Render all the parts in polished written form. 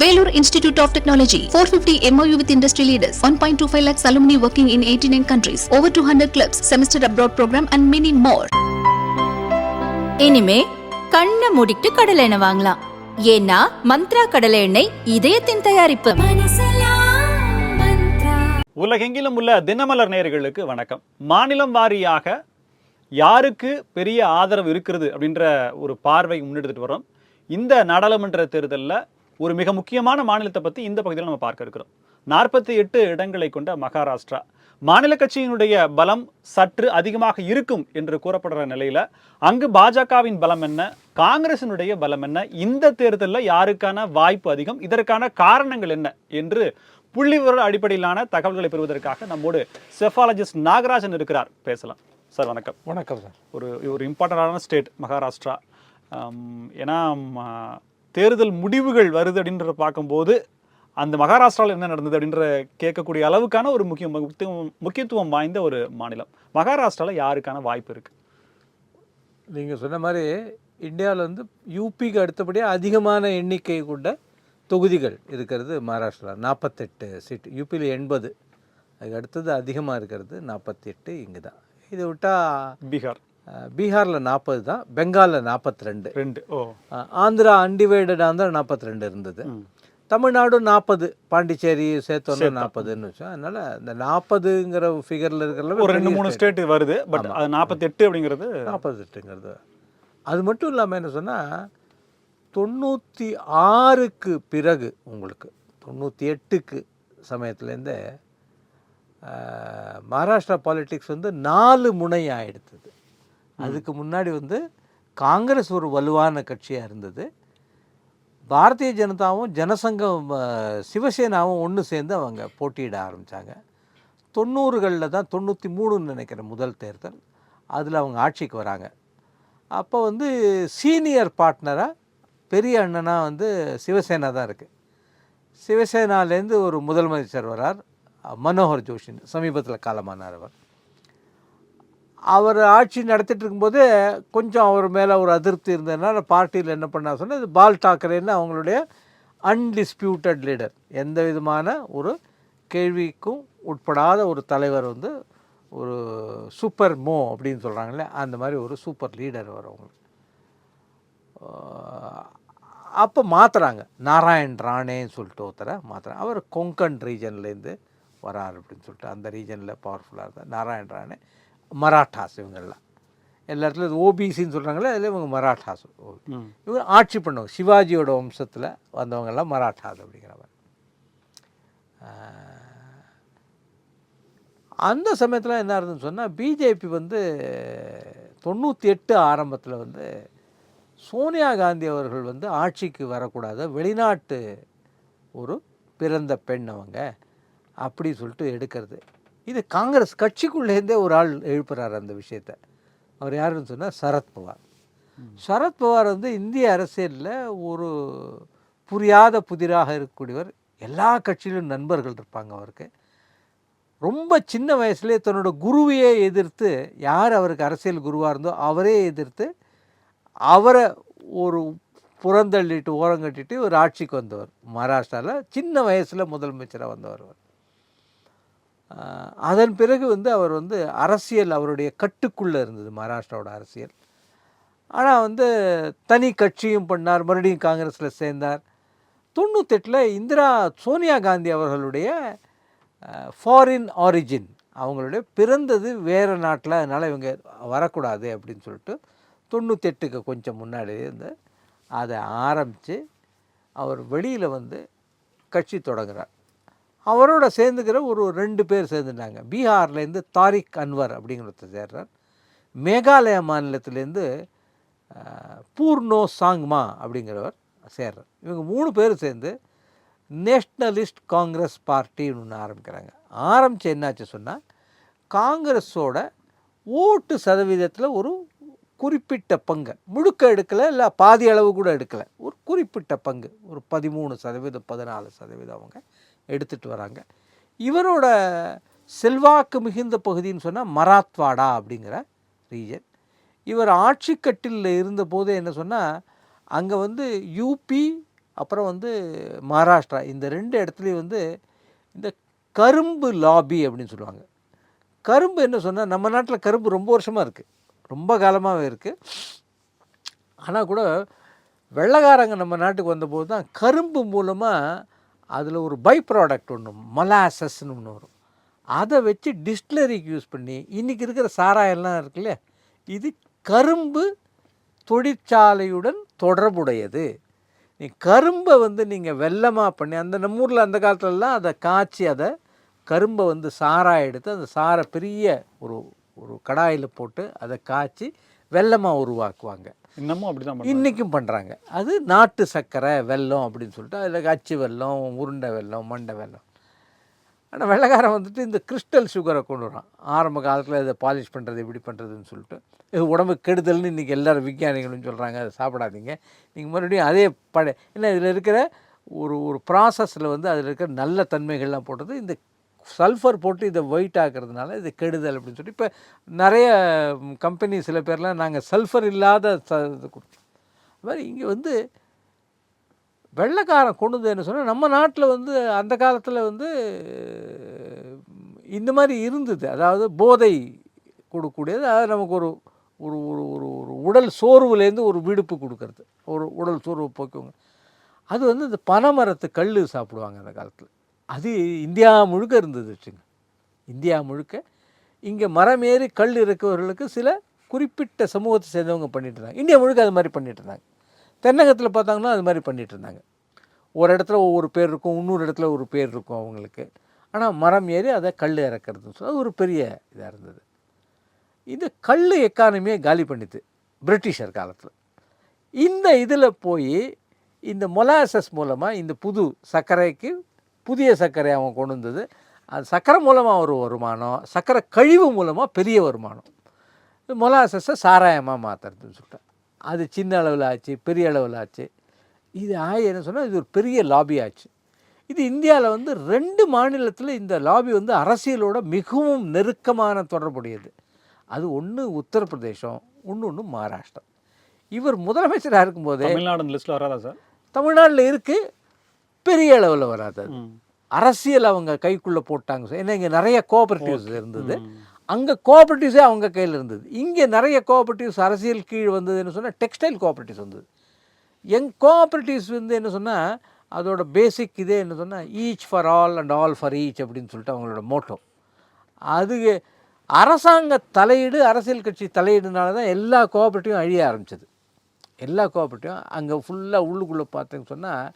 Vellore Institute of Technology, 450 MOU with industry leaders, 1.25 lakhs alumni working in 89 countries, over 200 clubs, semester abroad program and many more. இனிமே கண்ணை மூடிட்டு கடலை எண்ணெய் வாங்கலாம். ஏன்னா மந்த்ரா கடலை எண்ணெய் இதயத்தின் தயாரிப்பு. உலகெங்கிலும் உள்ள தினமலர் நேயர்களுக்கு வணக்கம். மாநிலம் வாரியாக யாருக்கு பெரிய ஆதரவு இருக்கிறது அப்படின்ற ஒரு பார்வை முன்னெடுத்துட்டு வரோம். இந்த நாடாளுமன்ற தேர்தலில் ஒரு மிக முக்கியமான மாநிலத்தை பற்றி இந்த பகுதியில் நம்ம பார்க்க இருக்கிறோம். 48 இடங்களை கொண்ட மகாராஷ்டிரா மாநில கட்சியினுடைய பலம் சற்று அதிகமாக இருக்கும் என்று கூறப்படுற நிலையில் அங்கு பாஜகவின் பலம் என்ன, காங்கிரசினுடைய பலம் என்ன, இந்த தேர்தலில் யாருக்கான வாய்ப்பு அதிகம், இதற்கான காரணங்கள் என்ன என்று புள்ளிவிவர அடிப்படையிலான தகவல்களை பெறுவதற்காக நம்மோடு செஃபாலஜிஸ்ட் நாகராஜன் இருக்கிறார். பேசலாம் சார். வணக்கம். வணக்கம் சார். ஒரு இம்பார்ட்டண்டான ஸ்டேட் மகாராஷ்டிரா. ஏன்னா தேர்தல் முடிவுகள் வருது அப்படின்ற பார்க்கும்போது அந்த மகாராஷ்டிராவில் என்ன நடந்தது அப்படின்ற கேட்கக்கூடிய அளவுக்கான ஒரு முக்கியத்துவம் வாய்ந்த ஒரு மாநிலம். மகாராஷ்டிராவில் யாருக்கான வாய்ப்பு இருக்குது? நீங்கள் சொன்ன மாதிரி இந்தியாவில் வந்து யூபிக்கு அடுத்தபடியாக அதிகமான எண்ணிக்கை கொண்ட தொகுதிகள் இருக்கிறது மகாராஷ்டிரா. 48 சீட். யூபியில் 80, அதுக்கு அடுத்தது அதிகமாக இருக்கிறது 48 இங்கே தான். இதை விட்டால் பீகாரில் 40 தான், பெங்காலில் 42, ஆந்திரா அன்டிவைடட் ஆந்திரா 42 இருந்தது, தமிழ்நாடு 40, பாண்டிச்சேரி சேர்த்தோன்னா 40ன்னு வச்சோம். அதனால் இந்த 40ங்கிற ஃபிகரில் இருக்கிற ஒரு 2-3 ஸ்டேட் வருது. பட் அது 48 அப்படிங்கிறது 48ங்கிறது. அது மட்டும் இல்லாமல் என்ன சொன்னால் 96க்கு பிறகு உங்களுக்கு 98க்கு சமயத்துலேருந்து மகாராஷ்டிரா பாலிட்டிக்ஸ் வந்து 4 முனை ஆகிடுது. அதுக்கு முன்னாடி வந்து காங்கிரஸ் ஒரு வலுவான கட்சியாக இருந்தது. பாரதிய ஜனதாவும் ஜனசங்கம் சிவசேனாவும் ஒன்று சேர்ந்து அவங்க போட்டியிட ஆரம்பித்தாங்க. 90களில் தான் 93ன்னு நினைக்கிறேன் முதல் தேர்தல். அதில் அவங்க ஆட்சிக்கு வராங்க. அப்போ வந்து சீனியர் பார்ட்னராக பெரிய அண்ணனாக வந்து சிவசேனா தான் இருக்குது. சிவசேனாலேருந்து ஒரு முதலமைச்சர் வரார், மனோகர் ஜோஷின்னு, சமீபத்தில் காலமானார். அவர் ஆட்சி நடத்திட்டு இருக்கும்போது கொஞ்சம் அவர் மேலே ஒரு அதிருப்தி இருந்ததுனால பார்ட்டியில் என்ன பண்ணா சொன்னால் இது பால் டாக்கரேன்னு அவங்களுடைய அன்டிஸ்பியூட்டட் லீடர், எந்த விதமான ஒரு கேள்விக்கும் உட்படாத ஒரு தலைவர் வந்து ஒரு சூப்பர் மோ அப்படின்னு சொல்கிறாங்களே, அந்த மாதிரி ஒரு சூப்பர் லீடர் வரும் அவங்களுக்கு. அப்போ மாற்றுறாங்க, நாராயண் ராணேன்னு சொல்லிட்டு ஒருத்தரை மாற்றுறாங்க. அவர் கொங்கன் ரீஜன்லேருந்து வரார் அப்படின்னு சொல்லிட்டு அந்த ரீஜனில் பவர்ஃபுல்லாக இருந்தார் நாராயண் ராணே. மராட்டாஸ் இவங்கெல்லாம் எல்லா இடத்துலையும் ஓபிசின்னு சொல்கிறாங்களே, அதில் இவங்க மராட்டாஸ். இவங்க ஆட்சி பண்ணுவாங்க, சிவாஜியோட வம்சத்தில் வந்தவங்கெல்லாம் மராட்டாஸ் அப்படிங்கிறவங்க. அந்த சமயத்தில் என்ன இருந்துன்னு சொன்னால் பிஜேபி வந்து 98 ஆரம்பத்தில் வந்து சோனியா காந்தி அவர்கள் வந்து ஆட்சிக்கு வரக்கூடாது, வெளிநாட்டு ஒரு பிறந்த பெண் அவங்க அப்படி சொல்லிட்டு எடுக்கிறது. இது காங்கிரஸ் கட்சிக்குள்ளேருந்தே ஒரு ஆள் எழுப்புறார் அந்த விஷயத்தை. அவர் யாருன்னு சொன்னால் சரத்பவார். சரத்பவார் வந்து இந்திய அரசியலில் ஒரு புரியாத புதிராக இருக்கக்கூடியவர். எல்லா கட்சியிலும் நண்பர்கள் இருப்பாங்க அவருக்கு. ரொம்ப சின்ன வயசுலேயே தன்னோட குருவையே எதிர்த்து, யார் அவருக்கு அரசியல் குருவாக இருந்தோ அவரே எதிர்த்து அவரை ஒரு புறந்தள்ளிட்டு ஓரங்கட்டிட்டு ஒரு ஆட்சிக்கு வந்தவர். மகாராஷ்டிராவில் சின்ன வயசில் முதலமைச்சராக வந்தவர். அதன் பிறகு வந்து அவர் வந்து அரசியல் அவருடைய கட்டுக்குள்ளே இருந்தது மகாராஷ்டிராவோட அரசியல். ஆனால் வந்து தனி கட்சியும் பண்ணார், மறுபடியும் காங்கிரஸில் சேர்ந்தார். 98 சோனியா காந்தி அவர்களுடைய ஃபாரின் ஆரிஜின், அவங்களுடைய பிறந்தது வேறு நாட்டில், அதனால் இவங்க வரக்கூடாது அப்படின்னு சொல்லிட்டு 98க்கு கொஞ்சம் முன்னாடி இருந்து அதை ஆரம்பித்து அவர் வெளியில் வந்து கட்சி தொடங்குகிறார். அவரோட சேர்ந்துக்கிற ஒரு 2 பேர் சேர்ந்துட்டாங்க. பீகார்லேருந்து தாரிக் அன்வர் அப்படிங்கிறத சேர்றார். மேகாலயா மாநிலத்திலேருந்து பூர்ணோ சாங்மா அப்படிங்கிறவர் சேர்றார். இவங்க 3 பேர் சேர்ந்து நேஷ்னலிஸ்ட் காங்கிரஸ் பார்ட்டின்னு ஒன்று ஆரம்பிக்கிறாங்க. ஆரம்பித்து என்னாச்சு சொன்னால் காங்கிரஸோட ஓட்டு சதவீதத்தில் ஒரு குறிப்பிட்ட பங்கு, முழுக்க எடுக்கலை, இல்லை பாதி அளவு கூட எடுக்கலை, ஒரு குறிப்பிட்ட பங்கு, ஒரு 13%, 14% அவங்க எடுத்துகிட்டு வராங்க. இவரோட செல்வாக்கு மிகுந்த பகுதின்னு சொன்னால் மராத்வாடா அப்படிங்கிற ரீஜன். இவர் ஆட்சி கட்டிலில் இருந்தபோது என்ன சொன்னால் அங்கே வந்து யூபி அப்புறம் வந்து மகாராஷ்டிரா, இந்த 2 இடத்துலையும் வந்து இந்த கரும்பு லாபி அப்படின்னு சொல்லுவாங்க. கரும்பு என்ன சொன்னால், நம்ம நாட்டில் கரும்பு ரொம்ப வருஷமாக இருக்குது, ரொம்ப காலமாகவே இருக்குது. ஆனால் கூட வெள்ளைக்காரங்க நம்ம நாட்டுக்கு வந்தபோது தான் கரும்பு மூலமாக அதில் ஒரு பை ப்ராடக்ட் ஒன்று மொலாசஸ்ன்னு ஒன்று வரும். அதை வச்சு டிஸ்டிலரிக்கு யூஸ் பண்ணி இன்றைக்கி இருக்கிற சாராயெல்லாம் இருக்குல்ல, இது கரும்பு தொழிற்சாலையுடன் தொடர்புடையது. நீ கரும்பை வந்து நீங்கள் வெல்லமாக பண்ணி, அந்த நம்ம ஊரில் அந்த காலத்துலலாம் அதை காய்ச்சி, அதை கரும்பை வந்து சாராக எடுத்து அந்த சாரை பெரிய ஒரு ஒரு கடாயில் போட்டு அதை காய்ச்சி வெல்லமாக உருவாக்குவாங்க. இன்னமும் அப்படிதான் இன்றைக்கும் பண்ணுறாங்க. அது நாட்டு சர்க்கரை வெல்லம் அப்படின்னு சொல்லிட்டு அதில் அச்சு வெல்லம், உருண்டை வெல்லம், மண்டை வெல்லம். ஆனால் வெள்ளைக்காரன் வந்துட்டு இந்த கிறிஸ்டல் சுகரை கொண்டு வரான். ஆரம்ப காலத்தில் இதை பாலிஷ் பண்ணுறது எப்படி பண்ணுறதுன்னு சொல்லிட்டு, இது உடம்புக்கு கெடுதல்னு இன்றைக்கி எல்லோரும் விஞ்ஞானிகளும் சொல்கிறாங்க, அதை சாப்பிடாதீங்க. நீங்கள் மறுபடியும் அதே ஏன்னா இதில் இருக்கிற ஒரு ஒரு ப்ராசஸில் வந்து அதில் இருக்கிற நல்ல தன்மைகள்லாம் போட்டது இந்த சல்ஃபர் போட்டு இதை ஒயிட் ஆக்கிறதுனால இது கெடுதல் அப்படின்னு சொல்லி இப்போ நிறைய கம்பெனி சில பேர்லாம் நாங்கள் சல்ஃபர் இல்லாத இது கொடுத்தோம். அது மாதிரி இங்கே வந்து வெள்ளைக்காரன் கொண்டு வந்து என்ன சொன்னால், நம்ம நாட்டில் வந்து அந்த காலத்தில் வந்து இந்த மாதிரி இருந்தது. அதாவது போதை கொடுக்கக்கூடியது, அதாவது நமக்கு ஒரு ஒரு ஒரு ஒரு ஒரு உடல் சோர்வுலேருந்து ஒரு விடுப்பு கொடுக்கறது, ஒரு உடல் சோர்வு போக்குவங்க. அது வந்து இந்த பனைமரத்து கல் சாப்பிடுவாங்க அந்த காலத்தில். அது இந்தியா முழுக்க இருந்தது வச்சுங்க. இந்தியா முழுக்க இங்கே மரம் ஏறி கல் இருக்கிறவர்களுக்கு சில குறிப்பிட்ட சமூகத்தை சேர்ந்தவங்க பண்ணிகிட்டு இருந்தாங்க. இந்தியா முழுக்க அது மாதிரி பண்ணிகிட்டு இருந்தாங்க. தென்னகத்தில் பார்த்தாங்கன்னா அது மாதிரி பண்ணிகிட்டு இருந்தாங்க. ஒரு இடத்துல ஒவ்வொரு பேர் இருக்கும், இன்னொரு இடத்துல ஒரு பேர் இருக்கும் அவங்களுக்கு. ஆனால் மரம் ஏறி அதை கல் இறக்கிறதுன்னு சொல்லி அது ஒரு பெரிய இதாக இருந்தது. இது கல் எக்கானமியை காலி பண்ணிது பிரிட்டிஷர் காலத்தில். இந்த இதில் போய் இந்த மொலாசஸ் மூலமாக இந்த புது சர்க்கரைக்கு புதிய சர்க்கரை அவங்க கொண்டு வந்தது. அது சர்க்கரை மூலமாக ஒரு வருமானம், சர்க்கரை கழிவு மூலமாக பெரிய வருமானம். மொலாசஸை சாராயமாக மாற்றுறதுன்னு சொல்லிட்டேன். அது சின்ன அளவில் ஆச்சு, பெரிய அளவில் ஆச்சு. இது என்ன சொன்னால் இது ஒரு பெரிய லாபி ஆச்சு. இது இந்தியாவில் வந்து 2 மாநிலத்தில் இந்த லாபி வந்து அரசியலோட மிகவும் நெருக்கமான தொடர்புடையது. அது ஒன்று உத்தரப்பிரதேசம், இன்னொன்று மகாராஷ்டிரா. இவர் முதலமைச்சராக இருக்கும்போதே தமிழ்நாடு லிஸ்ட்டில் வராதா சார்? தமிழ்நாட்டில் இருக்குது, பெரிய அளவில் வராது. அரசியல் அவங்க கைக்குள்ளே போட்டாங்க. ஏன்னா இங்கே நிறைய கோஆபரேட்டிவ்ஸ் இருந்தது, அங்கே கோஆபரேட்டிவ்ஸே அவங்க கையில் இருந்தது. இங்கே நிறைய கோஆபரேட்டிவ்ஸ் அரசியல் கீழ் வந்ததுன்னு சொன்னால் டெக்ஸ்டைல் கோஆபரேட்டிவ்ஸ் வந்தது. கோஆபரேட்டிவ்ஸ் வந்து என்ன சொன்னால் அதோட பேசிக் இதே என்ன சொன்னால் each for all and all for each அப்படின்னு சொல்லிட்டு அவங்களோட மோட்டோ. அது அரசாங்க தலையீடு, அரசியல் கட்சி தலையீடுனால தான் எல்லா கோஆபரேட்டிவும் அழிய ஆரம்பிச்சது. எல்லா கோஆபரேட்டிவும் அங்கே ஃபுல்லாக உள்ளுக்குள்ளே பார்த்தீங்கன்னு சொன்னால்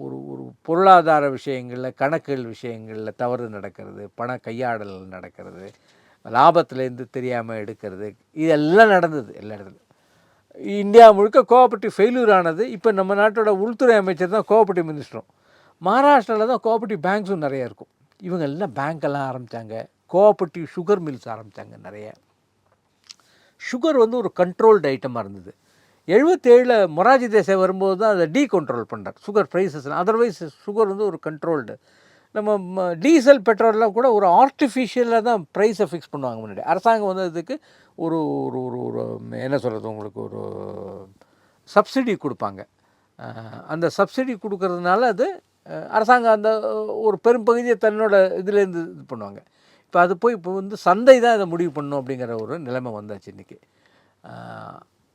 ஒரு ஒரு பொருளாதார விஷயங்களில், கணக்குகள் விஷயங்களில் தவறு நடக்கிறது, பண கையாடல் நடக்கிறது, லாபத்துலேருந்து தெரியாமல் எடுக்கிறது, இதெல்லாம் நடந்தது எல்லா இடத்துலையும். இந்தியா முழுக்க கோஆபரேட்டிவ் ஃபெயில்யூர் ஆனது. இப்போ நம்ம நாட்டோட உள்துறை அமைச்சர் தான் கோஆபரேட்டிவ் மினிஸ்டரும். மகாராஷ்டிராவில் தான் கோஆபரேட்டிவ் பேங்க்ஸும் நிறையா இருக்கும். இவங்க எல்லாம் பேங்க்கெல்லாம் ஆரம்பித்தாங்க, கோஆபரேட்டிவ் சுகர் மில்ஸ் ஆரம்பித்தாங்க நிறைய. சுகர் வந்து ஒரு கண்ட்ரோல்டு ஐட்டமாக இருந்தது. 77 மொராஜி தேசாய் வரும்போது தான் அதை கண்ட்ரோல் பண்ணுறார் சுகர் ப்ரைஸஸ். அதர்வைஸ் சுகர் வந்து ஒரு கண்ட்ரோல்டு. நம்ம டீசல் பெட்ரோல்லாம் கூட ஒரு ஆர்டிஃபிஷியலாக தான் ப்ரைஸை ஃபிக்ஸ் பண்ணுவாங்க முன்னாடி. அரசாங்கம் வந்து அதுக்கு ஒரு ஒரு ஒரு ஒரு என்ன சொல்கிறது, உங்களுக்கு ஒரு சப்சிடி கொடுப்பாங்க. அந்த சப்சிடி கொடுக்கறதுனால அது அரசாங்கம் அந்த ஒரு பெரும்பகுதியை தன்னோட இதுலேருந்து இது பண்ணுவாங்க. இப்போ அது போய் இப்போ வந்து சந்தை தான் இதை முடிவு பண்ணணும் அப்படிங்கிற ஒரு நிலைமை வந்தாச்சு இன்றைக்கி.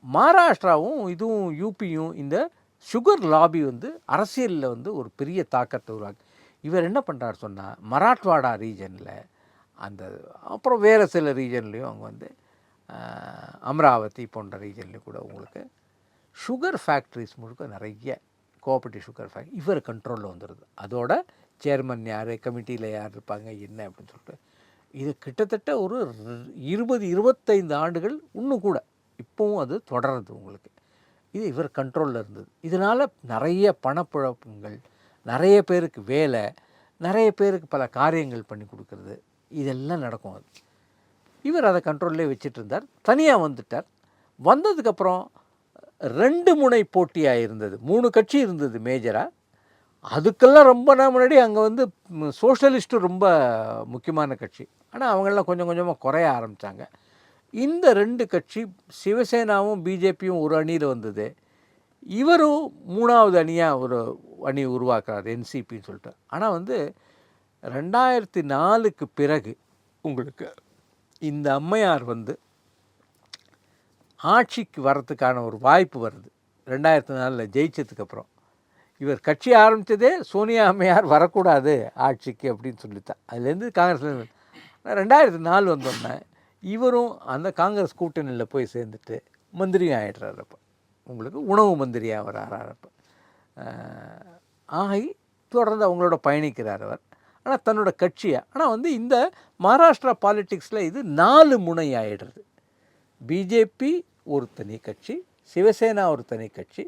மகாராஷ்டிராவும் இதுவும் யூபியும் இந்த சுகர் லாபி வந்து அரசியலில் வந்து ஒரு பெரிய தாக்கத்தை உருவாக்கு. இவர் என்ன பண்ணுறாரு சொன்னால், மராட்வாடா ரீஜனில் அந்த அப்புறம் வேறு சில ரீஜன்லேயும் அவங்க வந்து அமராவதி போன்ற ரீஜன்லேயும் கூட உங்களுக்கு சுகர் ஃபேக்ட்ரிஸ் முழுக்க நிறைய கோஆபரேட்டிவ் சுகர் ஃபேக்ட்ரி இவர் கண்ட்ரோலில் வந்துடுது. அதோட சேர்மன் யார், கமிட்டியில் யார் இருப்பாங்க என்ன அப்படின்னு சொல்லிட்டு இது கிட்டத்தட்ட ஒரு 20-25 ஆண்டுகள் இன்னும் கூட இப்போவும் அது தொடருது உங்களுக்கு. இது இவர் கண்ட்ரோலில் இருந்தது. இதனால் நிறைய பணப்புழக்கங்கள், நிறைய பேருக்கு வேலை, நிறைய பேருக்கு பல காரியங்கள் பண்ணி கொடுக்கறது, இதெல்லாம் நடக்கும். அது இவர் அதை கண்ட்ரோல்லே வச்சுட்டு இருந்தார். தனியாக வந்துட்டார். வந்ததுக்கப்புறம் 2 முனை போட்டியாக இருந்தது. 3 கட்சி இருந்தது மேஜராக. அதுக்கெல்லாம் ரொம்ப நாள் முன்னாடி அங்கே வந்து சோஷலிஸ்ட்டு ரொம்ப முக்கியமான கட்சி. ஆனால் அவங்களெலாம் கொஞ்சம் கொஞ்சமாக குறைய ஆரம்பித்தாங்க. இந்த 2 கட்சி சிவசேனாவும் பிஜேபியும் ஒரு அணியில் வந்தது. இவரும் 3வது அணியாக ஒரு அணி உருவாக்குறார் என்சிபின்னு சொல்லிட்டு. ஆனால் வந்து 2004க்கு பிறகு உங்களுக்கு இந்த அம்மையார் வந்து ஆட்சிக்கு வர்றதுக்கான ஒரு வாய்ப்பு வருது. 2004 ஜெயிச்சதுக்கப்புறம் இவர் கட்சி ஆரம்பித்ததே சோனியா அம்மையார் வரக்கூடாது ஆட்சிக்கு அப்படின்னு சொல்லித்தான். அதுலேருந்து காங்கிரஸ்லேருந்து 2004 வந்தோடனே இவரும் அந்த காங்கிரஸ் கூட்டணியில் போய் சேர்ந்துட்டு மந்திரியும் ஆகிடுறாரு. அப்போ உங்களுக்கு உணவு மந்திரியாக அவர் ஆறாரப்போ ஆகி தொடர்ந்து அவங்களோட பயணிக்கிறார் அவர். ஆனால் தன்னோட கட்சியை ஆனால் வந்து இந்த மகாராஷ்டிரா பாலிட்டிக்ஸில் இது 4 முனை ஆகிடுறது. பிஜேபி ஒரு தனி கட்சி, சிவசேனா ஒரு தனி கட்சி,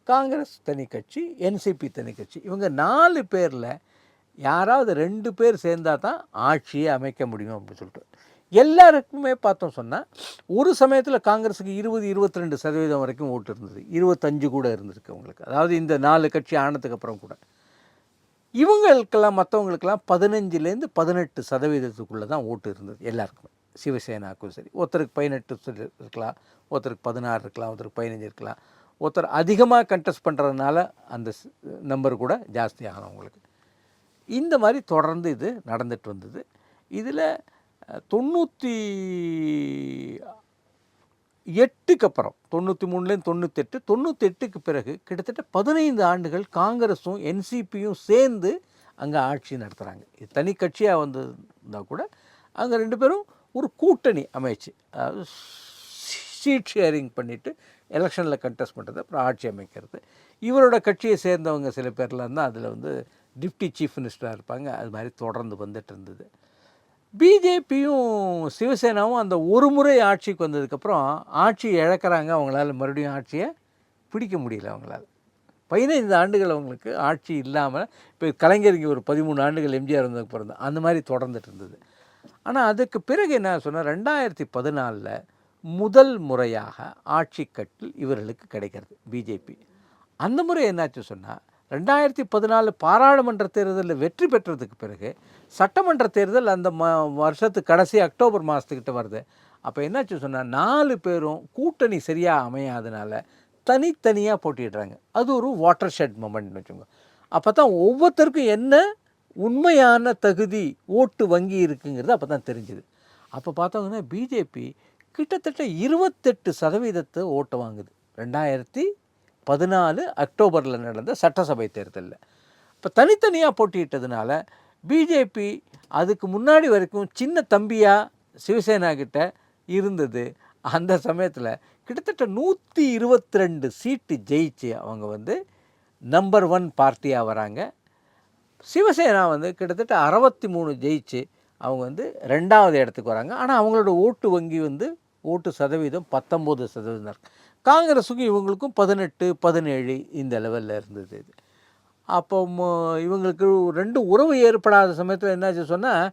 காங்கிரஸ் தனி கட்சி, என்சிபி தனி கட்சி. இவங்க 4 பேரில் யாராவது 2 பேர் சேர்ந்தால் தான் ஆட்சியை அமைக்க முடியும் அப்படின்னு சொல்லிட்டு எல்லாருக்குமே பார்த்தோம் சொன்னால் ஒரு சமயத்தில் காங்கிரஸுக்கு 20-22% வரைக்கும் ஓட்டு இருந்தது, 25 கூட இருந்திருக்கு அவங்களுக்கு. அதாவது இந்த 4 கட்சி ஆனதுக்கப்புறம் கூட இவங்களுக்கெல்லாம் மற்றவங்களுக்கெல்லாம் 15-18% தான் ஓட்டு இருந்தது எல்லாருக்குமே. சிவசேனாக்கும் சரி, ஒருத்தருக்கு 18 இருக்கலாம், ஒருத்தருக்கு 16 இருக்கலாம், ஒருத்தருக்கு 15 இருக்கலாம். ஒருத்தர் அதிகமாக கண்டெஸ்ட் பண்ணுறதுனால அந்த நம்பர் கூட ஜாஸ்தி ஆகணும் உங்களுக்கு. இந்த மாதிரி தொடர்ந்து இது நடந்துட்டு வந்தது. இதில் 98க்கு அப்புறம் 93லேருந்து 98க்கு பிறகு கிட்டத்தட்ட 15 ஆண்டுகள் காங்கிரஸும் என்சிபியும் சேர்ந்து அங்கே ஆட்சி நடத்துகிறாங்க. இது தனி கட்சியாக வந்திருந்தால் கூட அங்கே 2 பேரும் ஒரு கூட்டணி அமைச்சு, அதாவது சீட் ஷேரிங் பண்ணிவிட்டு எலெக்ஷனில் கண்டெஸ்ட் பண்ணுறது, அப்புறம் ஆட்சி அமைக்கிறது. இவரோட கட்சியை சேர்ந்தவங்க சில பேர்லாம் தான் அதில் வந்து டிப்டி சீஃப் மினிஸ்டராக இருப்பாங்க. அது மாதிரி தொடர்ந்து வந்துட்டு இருந்தது. பிஜேபியும் சிவசேனாவும் அந்த ஒரு முறை ஆட்சிக்கு வந்ததுக்கப்புறம் ஆட்சி இழக்கிறாங்க. அவங்களால மறுபடியும் ஆட்சியை பிடிக்க முடியல அவங்களால. 15 ஆண்டுகள் அவங்களுக்கு ஆட்சி இல்லாமல், இப்போ கலைஞருக்கு ஒரு 13 ஆண்டுகள் எம்ஜிஆர் வந்ததுக்கு பிறந்த அந்த மாதிரி தொடர்ந்துட்டு இருந்தது. ஆனால் அதுக்கு பிறகு என்ன சொன்னால் 2014 முதல் முறையாக ஆட்சி கட்டில் இவர்களுக்கு கிடைக்கிறது பிஜேபி. அந்த முறை என்னாச்சு சொன்னால் 2014 பாராளுமன்ற தேர்தலில் வெற்றி பெற்றதுக்கு பிறகு சட்டமன்ற தேர்தல் அந்த வருஷத்துக்கு கடைசி அக்டோபர் மாதத்துக்கிட்ட வருது. அப்போ என்னாச்சு சொன்னால் 4 பேரும் கூட்டணி சரியாக அமையாதனால தனித்தனியாக போட்டிடுறாங்க. அது ஒரு வாட்டர் ஷெட் மொமெண்ட்னு வச்சுக்கோங்க. அப்போ தான் ஒவ்வொருத்தருக்கும் என்ன உண்மையான தகுதி ஓட்டு வங்கி இருக்குங்கிறது அப்போ தான் தெரிஞ்சுது. அப்போ பார்த்தோங்கன்னா பிஜேபி கிட்டத்தட்ட 28% ஓட்டு வாங்குது 2014 அக்டோபரில் நடந்த சட்டசபை தேர்தலில். இப்போ தனித்தனியாக போட்டியிட்டதுனால பிஜேபி அதுக்கு முன்னாடி வரைக்கும் சின்ன தம்பியாக சிவசேனா கிட்ட இருந்தது. அந்த சமயத்தில் கிட்டத்தட்ட 122 சீட்டு ஜெயிச்சு அவங்க வந்து நம்பர் 1 பார்ட்டியாக வராங்க. சிவசேனா வந்து கிட்டத்தட்ட 63 ஜெயிச்சு அவங்க வந்து 2வது இடத்துக்கு வராங்க. ஆனால் அவங்களோட ஓட்டு வங்கி வந்து ஓட்டு சதவீதம் 19% இருக்குது. காங்கிரஸுக்கும் இவங்களுக்கும் 18-17 இந்த லெவலில் இருந்தது இது. அப்போ இவங்களுக்கு 2 உறவு ஏற்படாத சமயத்தில் என்னாச்சு சொன்னால்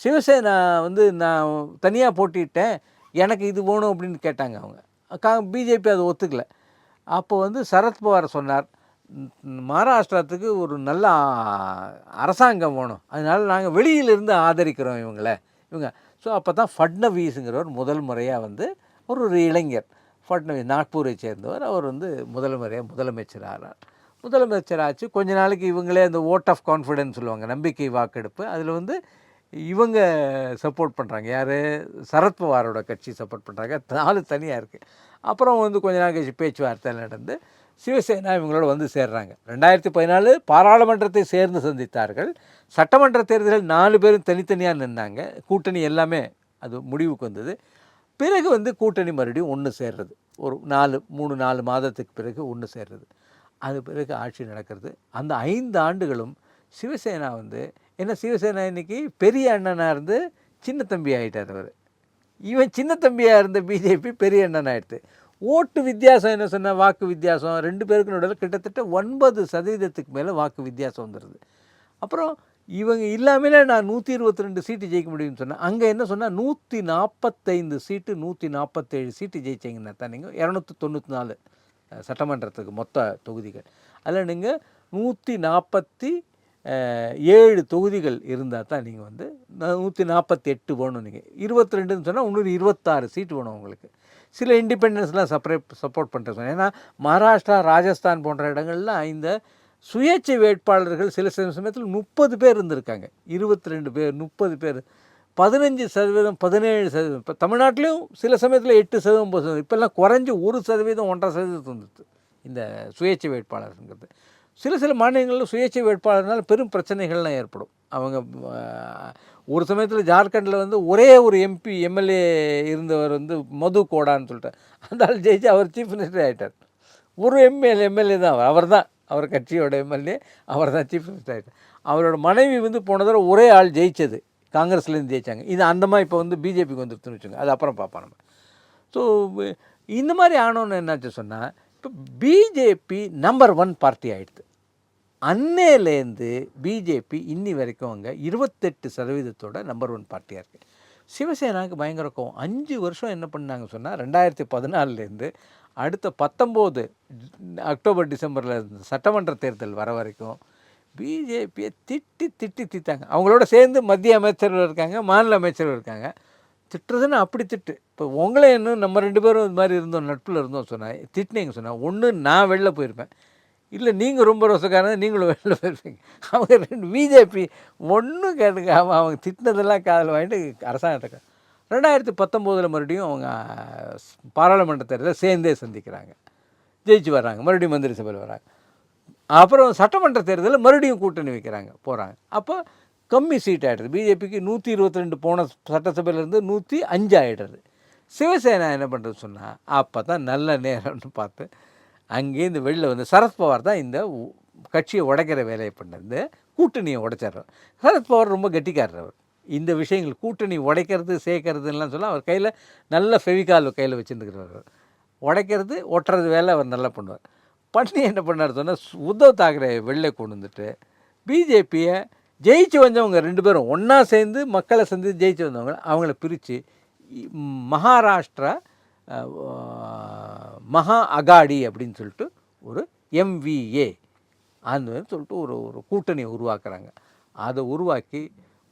சிவசேனா வந்து நான் தனியாக போட்டிட்டேன், எனக்கு இது வேணும் அப்படின்னு கேட்டாங்க அவங்க. பிஜேபி அதை ஒத்துக்கலை. அப்போ வந்து சரத்பவார் சொன்னார், மகாராஷ்டிரத்துக்கு ஒரு நல்ல அரசாங்கம் வேணும், அதனால் நாங்கள் வெளியிலிருந்து ஆதரிக்கிறோம் இவங்க. ஸோ அப்போ தான் ஃபட்னவீஸுங்கிறவர் முதல் முறையாக வந்து ஒரு இளைஞர், ஃபட்னவீஸ் நாக்பூரை சேர்ந்தவர், அவர் வந்து முதல் முறையாக முதலமைச்சர் ஆகிறார். முதலமைச்சர் ஆச்சு கொஞ்ச நாளைக்கு இவங்களே அந்த ஓட் ஆஃப் கான்ஃபிடென்ஸ் சொல்லுவாங்க, நம்பிக்கை வாக்கெடுப்பு, அதில் வந்து இவங்க சப்போர்ட் பண்ணுறாங்க. யார்? சரத்பவாரோட கட்சி சப்போர்ட் பண்ணுறாங்க. 4 தனியாக இருக்குது. அப்புறம் வந்து கொஞ்ச நாள் கழிச்சு பேச்சுவார்த்தை நடந்து சிவசேனா இவங்களோட வந்து சேர்றாங்க. 2014 பாராளுமன்றத்தை சேர்ந்து சந்தித்தார்கள். சட்டமன்ற தேர்தலில் 4 பேரும் தனித்தனியாக நின்னாங்க. கூட்டணி எல்லாமே அது முடிவுக்கு வந்தது. பிறகு வந்து கூட்டணி மறுபடியும் ஒன்று சேர்றது, ஒரு 3-4 மாதத்துக்கு பிறகு ஒன்று சேர்றது. அது பிறகு ஆட்சி நடக்கிறது. அந்த 5 ஆண்டுகளும் சிவசேனா வந்து என்ன, சிவசேனா இன்றைக்கி பெரிய அண்ணனாக இருந்து சின்ன தம்பி ஆகிட்டார் அவர். இவன் சின்ன தம்பியாக இருந்த பிஜேபி பெரிய அண்ணன் ஆகிடுது. ஓட்டு வித்தியாசம் என்ன சொன்னால், வாக்கு வித்தியாசம் 2 பேருக்கு நடுவில் கிட்டத்தட்ட 9% மேலே வாக்கு வித்தியாசம் வந்துடுது. அப்புறம் இவங்க இல்லாமலே நான் 122 சீட்டு ஜெயிக்க முடியும்னு சொன்னேன். அங்கே என்ன சொன்னால் 145 சீட்டு 147 சீட்டு ஜெயிச்சிங்கன்னா தான் நீங்கள் 294 சட்டமன்றத்துக்கு மொத்த தொகுதிகள். அதில் நீங்கள் 147 தொகுதிகள் இருந்தால் தான் நீங்கள் வந்து 148 வேணும். நீங்கள் 22ன்னு சொன்னால் இன்னொரு 26 சீட்டு வேணும் உங்களுக்கு. சில இண்டிபெண்டன்ஸ்லாம் சப்போர்ட் பண்ணுறது. ஏன்னா மகாராஷ்டிரா, ராஜஸ்தான் போன்ற இடங்கள்லாம் இந்த சுயேட்சை வேட்பாளர்கள் சில சமயத்தில் 30 பேர் இருந்திருக்காங்க. 22 பேர், 30 பேர், 15%, 17%. இப்போ தமிழ்நாட்டிலையும் சில சமயத்தில் 8%, 9%. இப்போல்லாம் குறைஞ்சி 1%, 1.5% வந்துடுது இந்த சுயேட்சை வேட்பாளருங்கிறது. சில மாநிலங்களில் சுயேட்சை வேட்பாளர்னால பெரும் பிரச்சனைகள்லாம் ஏற்படும். அவங்க ஒரு சமயத்தில் ஜார்க்கண்டில் வந்து ஒரே ஒரு எம்பி, எம்எல்ஏ இருந்தவர் வந்து மது கோடான்னு சொல்லிட்டு அந்த ஆள் ஜெயிச்சு அவர் சீஃப் மினிஸ்டர் ஆகிட்டார். ஒரு எம்எல்ஏ தான் அவர் தான் அவர் கட்சியோட எம்எல்ஏ, அவர் தான் சீஃப் மினிஸ்டர் ஆகிட்டார். அவரோட மனைவி வந்து போன தடவை ஒரே ஆள் ஜெயிச்சது, காங்கிரஸ்லேருந்து ஜெயித்தாங்க. இது அந்த மாதிரி இப்போ வந்து பிஜேபிக்கு வந்துருச்சுன்னு வச்சுங்க, அது அப்புறம் பார்ப்போம் நம்ம. ஸோ இந்த மாதிரி ஆனோன்னு என்னாச்சு சொன்னால், இப்போ பிஜேபி நம்பர் 1 பார்ட்டி ஆகிடுது. அன்னையிலேருந்து பிஜேபி இன்னி வரைக்கும் அங்கே 28% நம்பர் 1 பார்ட்டியாக இருக்குது. சிவசேனாவுக்கு பயங்கர கோவம். 5 வருஷம் என்ன பண்ணாங்க சொன்னால், 2014லேருந்து அடுத்த 19 அக்டோபர் டிசம்பரில் சட்டமன்ற தேர்தல் வர வரைக்கும் பிஜேபியை திட்டாங்க. அவங்களோட சேர்ந்து மத்திய அமைச்சர்கள் இருக்காங்க, மாநில அமைச்சர்கள் இருக்காங்க. திட்டுறதுன்னு அப்படி திட்டு. இப்போ உங்களே இன்னும் நம்ம 2 பேரும் இது மாதிரி இருந்தோம், நட்பில் இருந்தோம் சொன்னால், திட்டினீங்க சொன்னால், ஒன்று நான் வெளில போயிருப்பேன், இல்லை நீங்கள் ரொம்ப ரோசக்காரங்க நீங்களும் வெளில போயிருப்பீங்க. அவங்க 2 பிஜேபி ஒன்றும் கேட்டுக்காமல் அவங்க திட்டினதெல்லாம் காதில் வாங்கிட்டு அரசாங்கத்தை 2019 மறுபடியும் அவங்க பாராளுமன்ற தேர்தலில் சேர்ந்தே சந்திக்கிறாங்க, ஜெயிச்சு வர்றாங்க, மறுபடியும் மந்திரி சபையில் வராங்க. அப்புறம் சட்டமன்ற தேர்தலில் மறுபடியும் கூட்டணி வைக்கிறாங்க, போகிறாங்க. அப்போ கம்மி சீட் ஆகிடுது. பிஜேபிக்கு 122 போன சட்டசபையிலேருந்து 105 ஆகிடுறது. சிவசேனா என்ன பண்ணுறது சொன்னால், அப்போ தான் நல்ல நேரம்னு பார்த்து அங்கேருந்து வெளில வந்து சரத்பவார் தான் இந்த கட்சியை உடைக்கிற வேலையை பண்ண, இந்த கூட்டணியை உடைச்சிட்றார். சரத்பவார் ரொம்ப கெட்டிக்காரர். அவர் இந்த விஷயங்கள் கூட்டணி உடைக்கிறது சேர்க்கறதுலாம் சொல்ல அவர் கையில் நல்ல ஃபெவிகால் கையில் வச்சுருந்துக்கிறவர். உடைக்கிறது ஒட்டுறது வேலை அவர் நல்லா பண்ணுவார். பண்ணி என்ன பண்ணார் சொன்னால், உத்தவ் தாக்கரே வெளில கொண்டு வந்துட்டு பிஜேபியை ஜெயிச்சு வந்தவங்க 2 பேரும் ஒன்றா சேர்ந்து மக்களை சந்தித்து ஜெயிச்சு வந்தவங்க அவங்கள பிரித்து மகாராஷ்டிரா மகா அகாடி அப்படின்னு சொல்லிட்டு ஒரு MVA அந்த சொல்லிட்டு ஒரு கூட்டணியை உருவாக்குறாங்க. அதை உருவாக்கி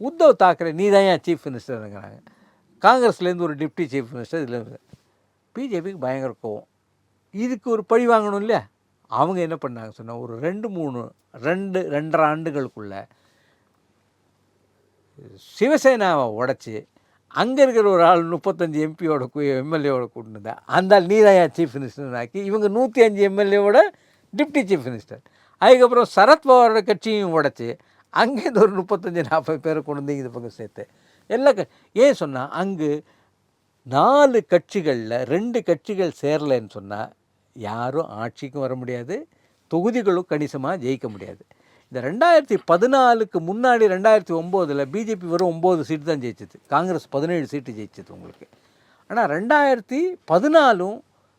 உத்தவ் தாக்கரே நீ தான் ஏன் சீஃப் மினிஸ்டருங்கிறாங்க. காங்கிரஸ்லேருந்து ஒரு டிப்டி சீஃப் மினிஸ்டர். இதில் பிஜேபிக்கு பயங்கர கோவம். இதுக்கு ஒரு பழி வாங்கணும் இல்லையா? அவங்க என்ன பண்ணாங்க சொன்னால், ஒரு 2.5 ஆண்டுகளுக்குள்ள சிவசேனாவை உடச்சி அங்கே இருக்கிற ஒரு ஆள் 35 எம்பியோட எம்எல்ஏவோட கூட்டு இருந்தால் அந்த ஆள் நீதாயா சீஃப் மினிஸ்டர்னு ஆக்கி இவங்க 105 எம்எல்ஏவோட டிப்டி சீஃப் மினிஸ்டர். அதுக்கப்புறம் சரத்பவாரோட கட்சியும் உடச்சி அங்கேருந்து ஒரு 35-40 பேரை கொண்டு வந்து இது பக்கம் சேர்த்து ஏன் சொன்னால், அங்கு 4 கட்சிகளில் 2 கட்சிகள் சேரலைன்னு சொன்னால் யாரும் ஆட்சிக்கும் வர முடியாது, தொகுதிகளும் கணிசமாக ஜெயிக்க முடியாது. இந்த 2014க்கு முன்னாடி 2009 பிஜேபி வெறும் 9 சீட்டு தான் ஜெயிச்சது, காங்கிரஸ் 17 சீட்டு ஜெயிச்சது உங்களுக்கு. ஆனால் 2014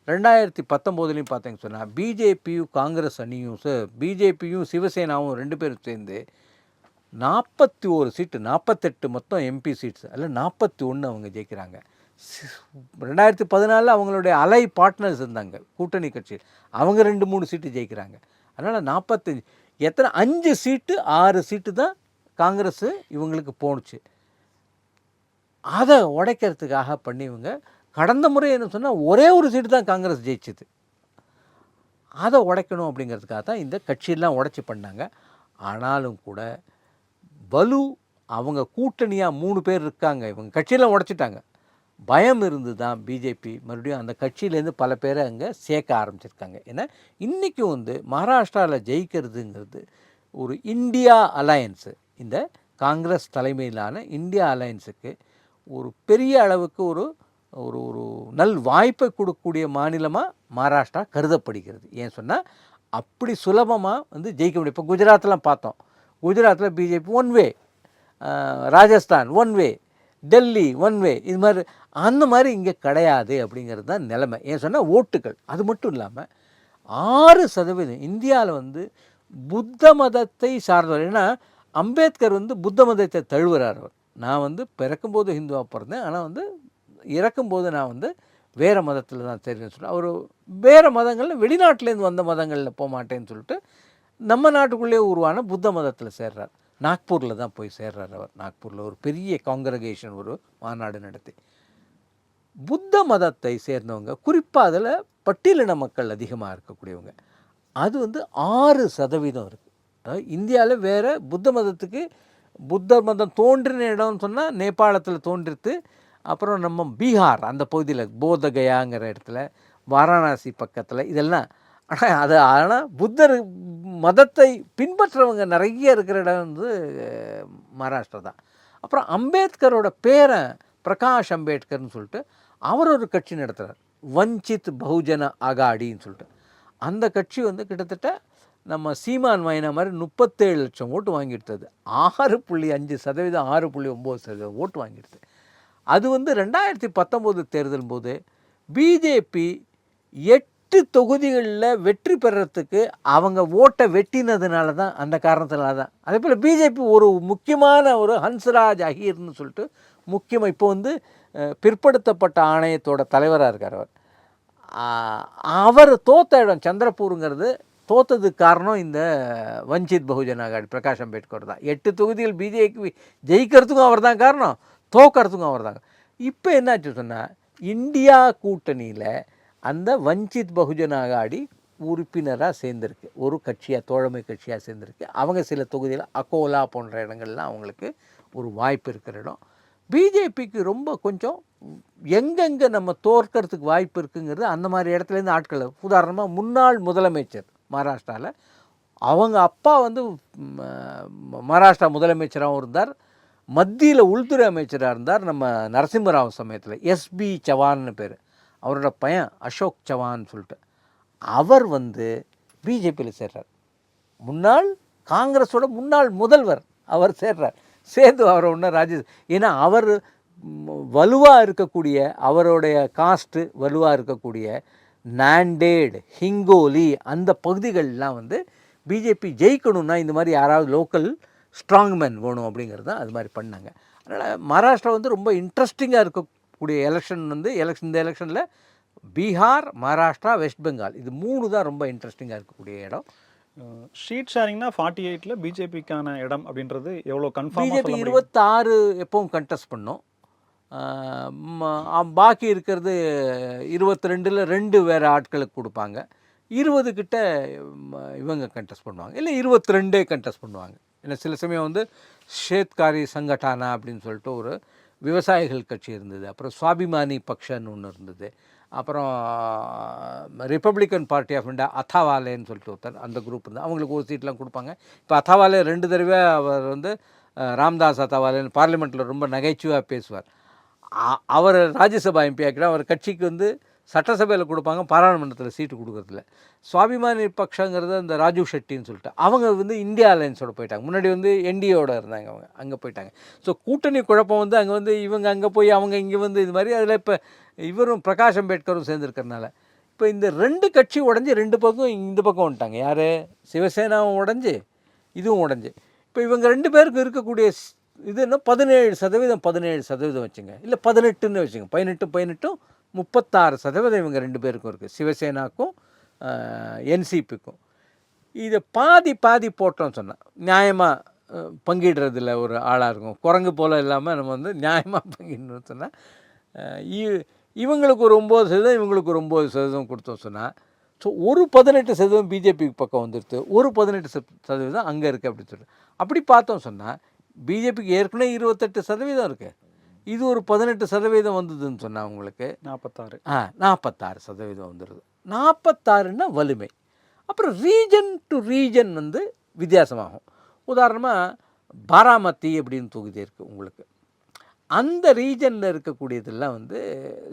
2019 பார்த்தீங்கன்னு சொன்னால் பிஜேபியும் காங்கிரஸ் அணியும் பிஜேபியும் சிவசேனாவும் 2 பேரும் சேர்ந்து 41 சீட்டு, 48 மொத்தம் எம்பி சீட்ஸ், அதில் 41 அவங்க ஜெயிக்கிறாங்க. 2014 அவங்களுடைய அலை பார்ட்னர்ஸ் இருந்தாங்க கூட்டணி கட்சி, அவங்க 2-3 சீட்டு ஜெயிக்கிறாங்க. அதனால் 45 எத்தனை 5 சீட்டு 6 சீட்டு தான் காங்கிரஸ் இவங்களுக்கு போணுச்சு. அதை உடைக்கிறதுக்காக பண்ணி இவங்க கடந்த முறை என்ன சொன்னால் ஒரே ஒரு சீட்டு தான் காங்கிரஸ் ஜெயிச்சது. அதை உடைக்கணும் அப்படிங்கிறதுக்காக தான் இந்த கட்சியெல்லாம் உடைச்சி பண்ணாங்க. ஆனாலும் கூட பலு அவங்க கூட்டணியாக 3 பேர் இருக்காங்க, இவங்க கட்சியெல்லாம் உடைச்சிட்டாங்க. பயம் இருந்து தான் பிஜேபி மறுபடியும் அந்த கட்சியிலேருந்து பல பேரை அங்கே சேர்க்க ஆரம்பிச்சிருக்காங்க. ஏன்னா இன்றைக்கும் வந்து மகாராஷ்டிராவில் ஜெயிக்கிறதுங்கிறது ஒரு இந்தியா அலையன்ஸு, இந்த காங்கிரஸ் தலைமையிலான இந்தியா அலையன்ஸுக்கு ஒரு பெரிய அளவுக்கு ஒரு ஒரு ஒரு நல் வாய்ப்பை கொடுக்கக்கூடிய மாநிலமாக மகாராஷ்டிரா கருதப்படுகிறது. ஏன் சொன்னால் அப்படி சுலபமாக வந்து ஜெயிக்க முடியும். இப்போ குஜராத்லாம் பார்த்தோம், குஜராத்தில் பிஜேபி 1 வே, ராஜஸ்தான் 1 வே, டெல்லி 1 வே, இது மாதிரி அந்த மாதிரி இங்கே கிடையாது அப்படிங்கிறது தான் நிலைமை. ஏன் சொன்னால் ஓட்டுகள். அது மட்டும் இல்லாமல் 6% இந்தியாவில் வந்து புத்த மதத்தை சார்ந்தவர். ஏன்னா அம்பேத்கர் வந்து புத்த மதத்தை தழுவுறார். அவர் நான் வந்து பிறக்கும்போது ஹிந்துவாக பிறந்தேன், ஆனால் வந்து இறக்கும்போது நான் வந்து வேறு மதத்தில் தான் தெரியுன்னு சொல்லிட்டு அவர் வேறு மதங்களில் வெளிநாட்டிலேருந்து வந்த மதங்களில் போக மாட்டேன்னு சொல்லிட்டு நம்ம நாட்டுக்குள்ளேயே உருவான புத்த மதத்தில் சேர்றார். நாக்பூரில் தான் போய் சேர்றார் அவர். நாக்பூரில் ஒரு பெரிய காங்கிரகேஷன் ஒரு மாநாடு நடத்தி புத்த மதத்தை சேர்ந்தவங்க, குறிப்பாக அதில் பட்டியலின மக்கள் அதிகமாக இருக்கக்கூடியவங்க, அது வந்து 6% இருக்குது. அதாவது இந்தியாவில் வேறு புத்த மதத்துக்கு, புத்த மதம் தோன்றின இடம்னு சொன்னால் நேபாளத்தில் தோன்றித்து, அப்புறம் நம்ம பீகார் அந்த பகுதியில் போதகயாங்கிற இடத்துல, வாரணாசி பக்கத்தில், இதெல்லாம். ஆனால் புத்தர் மதத்தை பின்பற்றவங்க நிறைய இருக்கிற இடம் வந்து மகாராஷ்டிரா தான். அப்புறம் அம்பேத்கரோட பேரன் பிரகாஷ் அம்பேத்கர்னு சொல்லிட்டு அவர் ஒரு கட்சி நடத்துகிறார், வஞ்சித் பகுஜன அகாடின்னு சொல்லிட்டு. அந்த கட்சி வந்து கிட்டத்தட்ட நம்ம சீமான் மைனா மாதிரி 37 லட்சம் ஓட்டு வாங்கிடுது. 6.5%, 6.9% ஓட்டு வாங்கிடுது. அது வந்து 2019 தேர்தல் போது பிஜேபி 8 தொகுதிகளில் வெற்றி பெறத்துக்கு அவங்க ஓட்டை வெட்டினதுனால தான், அந்த காரணத்தினால தான். அதே போல் பிஜேபி ஒரு முக்கியமான ஒரு ஹன்ஸ்ராஜ் அஹீர்னு சொல்லிட்டு முக்கியமாக இப்போ வந்து பிற்படுத்தப்பட்ட ஆணையத்தோட தலைவராக இருக்கார் அவர். அவர் தோத்த இடம் சந்திரபூருங்கிறது, தோத்ததுக்கு காரணம் இந்த வஞ்சித் பகுஜன் அகாடி பிரகாஷ் அம்பேத்கர் தான். 8 தொகுதிகள் பிஜேபி ஜெயிக்கிறதுக்கும் அவர் தான் காரணம், தோக்கிறதுக்கும் அவர் தாங்க. இப்போ என்னாச்சு சொன்னால், இந்தியா கூட்டணியில் அந்த வஞ்சித் பகுஜன் அகாடி உறுப்பினராக சேர்ந்துருக்கு, ஒரு கட்சியாக, தோழமை கட்சியாக சேர்ந்துருக்கு. அவங்க சில தொகுதியில் அகோலா போன்ற இடங்கள்லாம் அவங்களுக்கு ஒரு வாய்ப்பு இருக்கிற இடம். பிஜேபிக்கு ரொம்ப கொஞ்சம் எங்கெங்கே நம்ம தோற்கிறதுக்கு வாய்ப்பு இருக்குங்கிறது அந்த மாதிரி இடத்துலேருந்து ஆட்கள். உதாரணமாக முன்னாள் முதலமைச்சர் மகாராஷ்டிராவில், அவங்க அப்பா வந்து மகாராஷ்டிரா முதலமைச்சராகவும் இருந்தார், மத்தியில் உள்துறை அமைச்சராக இருந்தார் நம்ம நரசிம்மராவ் சமயத்தில். எஸ்பி சவான்னு பேர், அவரோட பையன் அசோக் சவான் சொல்லிட்டு அவர் வந்து பிஜேபியில் சேர்றார். முன்னாள் காங்கிரஸோட முன்னாள் முதல்வர் அவர் சேர்றார். சேர்ந்து அவரை ஒன்றும் ஏன்னா அவர் வலுவாக இருக்கக்கூடிய, அவருடைய காஸ்ட்டு வலுவாக இருக்கக்கூடிய நாண்டேட், ஹிங்கோலி அந்த பகுதிகளெலாம் வந்து பிஜேபி ஜெயிக்கணும்னா இந்த மாதிரி யாராவது லோக்கல் ஸ்ட்ராங்மேன் வேணும் அப்படிங்கிறது தான் அது மாதிரி பண்ணாங்க. அதனால் மகாராஷ்டிரா வந்து ரொம்ப இன்ட்ரெஸ்டிங்காக இருக்கக்கூடிய எலெக்ஷன் வந்து இந்த எலெக்ஷனில் பீகார், மகாராஷ்டிரா, வெஸ்ட் பெங்கால், இது 3 தான் ரொம்ப இன்ட்ரெஸ்டிங்காக இருக்கக்கூடிய இடம். ஷீட் ஷேரிங்னா 48ல் பிஜேபிக்கான இடம் அப்படின்றது எவ்வளோ கன்ஃபார்ம்? பிஜேபி 26 எப்பவும் கண்டெஸ்ட் பண்ணோம். பாக்கி இருக்கிறது 22ல் 2 வேறு ஆட்களுக்கு கொடுப்பாங்க, 20 கிட்ட இவங்க கண்டெஸ்ட் பண்ணுவாங்க, இல்லை 22 கண்டெஸ்ட் பண்ணுவாங்க. ஏன்னா சில சமயம் வந்து ஷேத்காரி சங்கட்டானா அப்படின்னு சொல்லிட்டு ஒரு விவசாயிகள் கட்சி இருந்தது, அப்புறம் சுவாபிமானி பக்ஷன்னு ஒன்று இருந்தது, அப்புறம் ரிப்பப்ளிக்கன் பார்ட்டி ஆஃப் இந்தியா அத்தாவாலேன்னு சொல்லிட்டு ஒருத்தர், அந்த குரூப் இருந்தால் அவங்களுக்கு ஒரு சீட்லாம் கொடுப்பாங்க. இப்போ அத்தாவாலே 2 தடவை அவர் வந்து ராம்தாஸ் அத்தாவாலேன்னு பார்லிமெண்ட்டில் ரொம்ப நகைச்சுவாக பேசுவார். அவர் ராஜ்யசபா எம்பி ஆக்கினா அவர் கட்சிக்கு வந்து சட்டசபையில் கொடுப்பாங்க, பாராளுமன்றத்தில் சீட்டு கொடுக்குறதில்ல. சுவாபிமானி பக்ஷங்கிறது அந்த ராஜு ஷெட்டின்னு சொல்லிட்டு அவங்க வந்து இந்தியா அலையன்ஸோட போயிட்டாங்க. முன்னாடி வந்து என்டிஏவோட இருந்தாங்க, அவங்க அங்கே போயிட்டாங்க. ஸோ கூட்டணி குழப்பம் வந்து அங்கே வந்து இவங்க அங்கே போய் அவங்க இங்கே வந்து இது மாதிரி. அதில் இப்போ இவரும் பிரகாஷ் அம்பேத்கரும் சேர்ந்துருக்கிறதுனால இப்போ இந்த 2 கட்சி உடஞ்சி 2 பக்கம் இந்த பக்கம் வந்துட்டாங்க. யார்? சிவசேனாவும் உடஞ்சி, இதுவும் உடஞ்சி. இப்போ இவங்க 2 பேருக்கு இருக்கக்கூடிய இது என்ன 17% வச்சுங்க, இல்லை 18ன்னு வச்சுங்க, 18 36% இவங்க 2 பேருக்கும் இருக்குது, சிவசேனாக்கும் என்சிபிக்கும். இதை பாதி போட்டோம்னு சொன்னால் நியாயமாக பங்கிடுறதில்ல ஒரு ஆளாக இருக்கும். குரங்கு போல் இல்லாமல் நம்ம வந்து நியாயமாக பங்கிடணும்னு சொன்னால் இவங்களுக்கு ஒரு 9%, இவங்களுக்கு ஒரு 9% கொடுத்தோம் சொன்னால், ஸோ ஒரு 18% பிஜேபி பக்கம் வந்துடுது, ஒரு 18% அங்கே இருக்குது அப்படின்னு சொல்லிட்டு. அப்படி பார்த்தோம் சொன்னால் பிஜேபிக்கு ஏற்கனவே 28% இருக்குது, இது ஒரு 18% வந்ததுன்னு சொன்னால் அவங்களுக்கு 46% வந்துடுது. 46ன்னா வலிமை. அப்புறம் ரீஜன் டு ரீஜன் வந்து வித்தியாசமாகும். உதாரணமாக பாராமத்தி அப்படின்னு தொகுதி இருக்குது உங்களுக்கு, அந்த ரீஜனில் இருக்கக்கூடியதெல்லாம் வந்து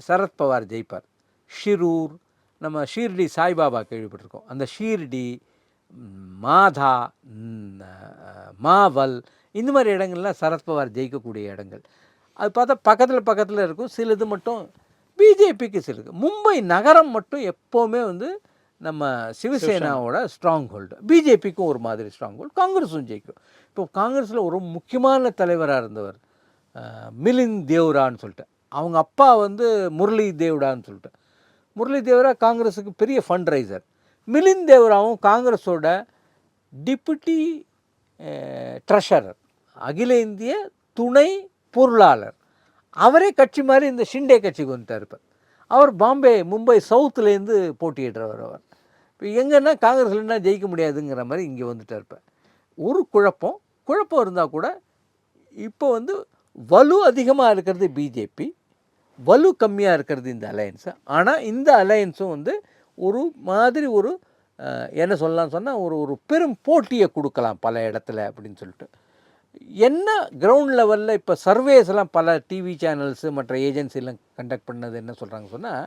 சரத்பவார் ஜெயிப்பார். ஷிரூர், நம்ம ஷீர்டி சாய்பாபா கேள்விப்பட்டிருக்கோம், அந்த ஷீர்டி, மாதா, மாவல், இந்த மாதிரி இடங்கள்லாம் சரத்பவார் ஜெயிக்கக்கூடிய இடங்கள். அது பார்த்தா பக்கத்தில் இருக்கும். சிலது மட்டும் பிஜேபிக்கு சிலது. மும்பை நகரம் மட்டும் எப்போவுமே வந்து நம்ம சிவசேனாவோட ஸ்ட்ராங் ஹோல்டு, பிஜேபிக்கும் ஒரு மாதிரி ஸ்ட்ராங் ஹோல்டு, காங்கிரஸும் ஜெயிக்கும். இப்போ காங்கிரஸில் ஒரு முக்கியமான தலைவராக இருந்தவர் மிலிந்த் தேவ்ரான்னு சொல்லிட்டு, அவங்க அப்பா வந்து முரளி தேவ்டான்னு சொல்லிட்டு, முரளி தேவ்ரா காங்கிரஸுக்கு பெரிய ஃபண்ட் ரைசர். மிலிந்த் தேவ்ராவும் காங்கிரஸோட டிப்யூட்டி ட்ரெஷரர், அகில இந்திய துணை பொருளாளர். அவரே கட்சி மாதிரி இந்த ஷிண்டே கட்சிக்கு வந்துட்டார். இப்போ அவர் பாம்பே மும்பை சவுத்துலேருந்து போட்டியிடுறவர். அவர் இப்போ எங்கன்னா காங்கிரஸ்லன்னா ஜெயிக்க முடியாதுங்கிற மாதிரி இங்கே வந்துட்டார். இப்போ ஒரு குழப்பம் இருந்தால் கூட இப்போ வந்து வலு அதிகமாக இருக்கிறது பிஜேபி, வலு கம்மியாக இருக்கிறது இந்த அலையன்ஸு. ஆனால் இந்த அலையன்ஸும் வந்து ஒரு மாதிரி ஒரு என்ன சொல்லலாம்னு சொன்னால் ஒரு பெரும் போட்டியை கொடுக்கலாம் பல இடத்துல அப்படின்னு சொல்லிட்டு. என்ன கிரவுண்ட் லெவலில் இப்போ சர்வேஸ் எல்லாம் பல டிவி சேனல்ஸு மற்ற ஏஜென்சிலாம் கண்டக்ட் பண்ணது என்ன சொல்கிறாங்க சொன்னால்,